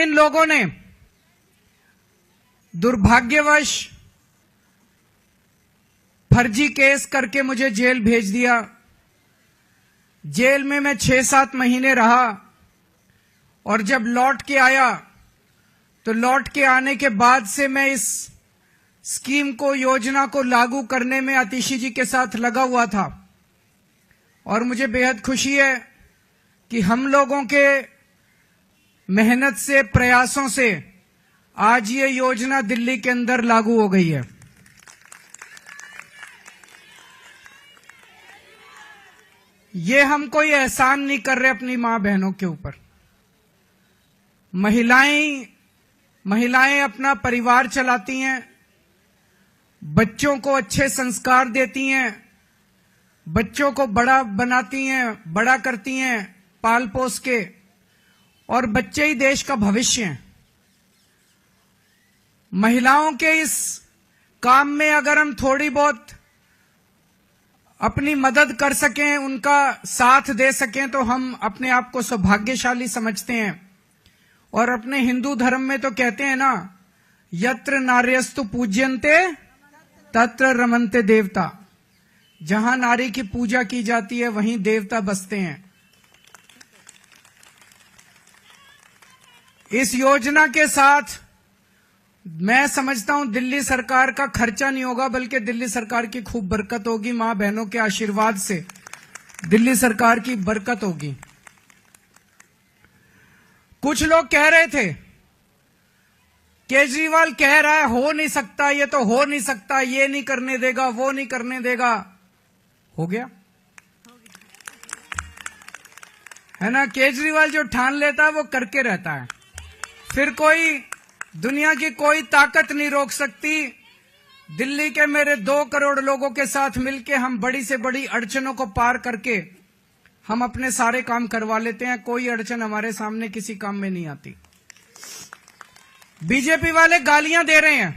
इन लोगों ने दुर्भाग्यवश फर्जी केस करके मुझे जेल भेज दिया। जेल में मैं 6-7 महीने रहा और जब लौट के आया तो लौट के आने के बाद से मैं इस स्कीम को, योजना को लागू करने में आतिशी जी के साथ लगा हुआ था। और मुझे बेहद खुशी है कि हम लोगों के मेहनत से, प्रयासों से आज ये योजना दिल्ली के अंदर लागू हो गई है। ये हम कोई एहसान नहीं कर रहे अपनी मां बहनों के ऊपर। महिलाएं अपना परिवार चलाती हैं, बच्चों को अच्छे संस्कार देती हैं, बच्चों को बड़ा बनाती हैं, बड़ा करती हैं पाल पोस के, और बच्चे ही देश का भविष्य हैं। महिलाओं के इस काम में अगर हम थोड़ी बहुत अपनी मदद कर सकें, उनका साथ दे सकें, तो हम अपने आप को सौभाग्यशाली समझते हैं। और अपने हिंदू धर्म में तो कहते हैं ना, यत्र नार्यस्तु पूज्यन्ते तत्र रमन्ते देवता। जहां नारी की पूजा की जाती है वहीं देवता बसते हैं। इस योजना के साथ मैं समझता हूं दिल्ली सरकार का खर्चा नहीं होगा, बल्कि दिल्ली सरकार की खूब बरकत होगी। मां बहनों के आशीर्वाद से दिल्ली सरकार की बरकत होगी। कुछ लोग कह रहे थे, केजरीवाल कह रहा है हो नहीं सकता, ये तो हो नहीं सकता, ये नहीं करने देगा, वो नहीं करने देगा। हो गया है ना। केजरीवाल जो ठान लेता है वो करके रहता है। फिर कोई, दुनिया की कोई ताकत नहीं रोक सकती। दिल्ली के मेरे 2 करोड़ लोगों के साथ मिलके हम बड़ी से बड़ी अड़चनों को पार करके हम अपने सारे काम करवा लेते हैं। कोई अड़चन हमारे सामने किसी काम में नहीं आती। बीजेपी वाले गालियां दे रहे हैं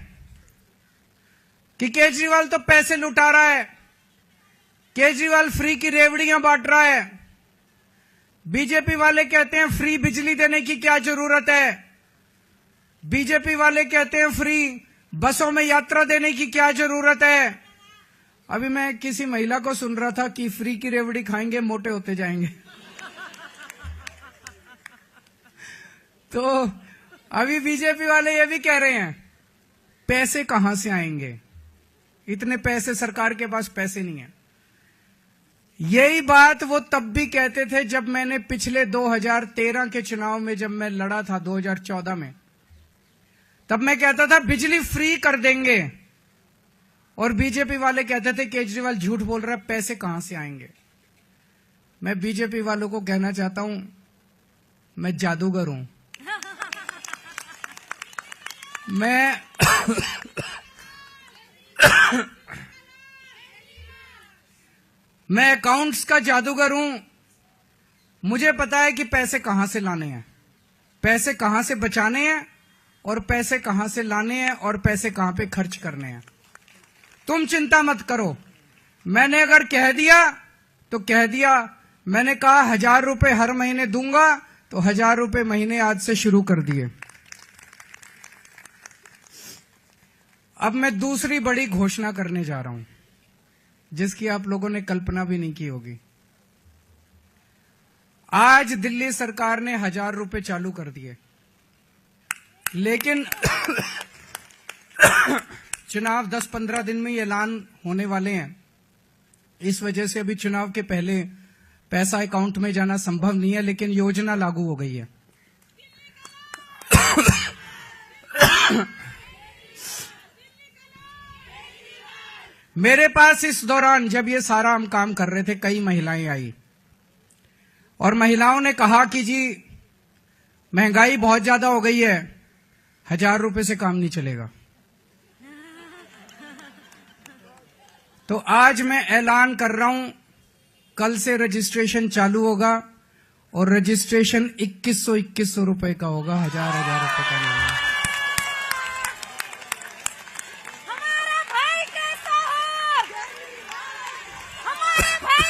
कि केजरीवाल तो पैसे लुटा रहा है, केजरीवाल फ्री की रेवड़ियां बांट रहा है। बीजेपी वाले कहते हैं फ्री बिजली देने की क्या जरूरत है। बीजेपी वाले कहते हैं फ्री बसों में यात्रा देने की क्या जरूरत है। अभी मैं किसी महिला को सुन रहा था कि फ्री की रेवड़ी खाएंगे मोटे होते जाएंगे। तो अभी बीजेपी वाले ये भी कह रहे हैं पैसे कहां से आएंगे, इतने पैसे, सरकार के पास पैसे नहीं है। यही बात वो तब भी कहते थे जब मैंने पिछले 2013 के चुनाव में जब मैं लड़ा था 2014 में, तब मैं कहता था बिजली फ्री कर देंगे, और बीजेपी वाले कहते थे केजरीवाल झूठ बोल रहा है, पैसे कहां से आएंगे। मैं बीजेपी वालों को कहना चाहता हूं, मैं जादूगर हूं। मैं अकाउंट्स का जादूगर हूं। मुझे पता है कि पैसे कहां से लाने हैं, पैसे कहां से बचाने हैं, और पैसे कहां से लाने हैं, और पैसे कहां पे खर्च करने हैं। तुम चिंता मत करो। मैंने अगर कह दिया तो कह दिया। मैंने कहा 1000 रुपए हर महीने दूंगा, तो 1000 रुपए महीने आज से शुरू कर दिए। अब मैं दूसरी बड़ी घोषणा करने जा रहा हूं, जिसकी आप लोगों ने कल्पना भी नहीं की होगी। आज दिल्ली सरकार ने 1000 रुपए चालू कर दिए, लेकिन चुनाव 10-15 दिन में ऐलान होने वाले हैं। इस वजह से अभी चुनाव के पहले पैसा अकाउंट में जाना संभव नहीं है, लेकिन योजना लागू हो गई है। मेरे पास इस दौरान जब ये सारा हम काम कर रहे थे, कई महिलाएं आई और महिलाओं ने कहा कि जी महंगाई बहुत ज्यादा हो गई है, 1000 रुपए से काम नहीं चलेगा। तो आज मैं ऐलान कर रहा हूं, कल से रजिस्ट्रेशन चालू होगा और रजिस्ट्रेशन 2100 रुपए का होगा, 1000 रुपए का नहीं होगा। हमारा भाई कैसा है? हमारा भाई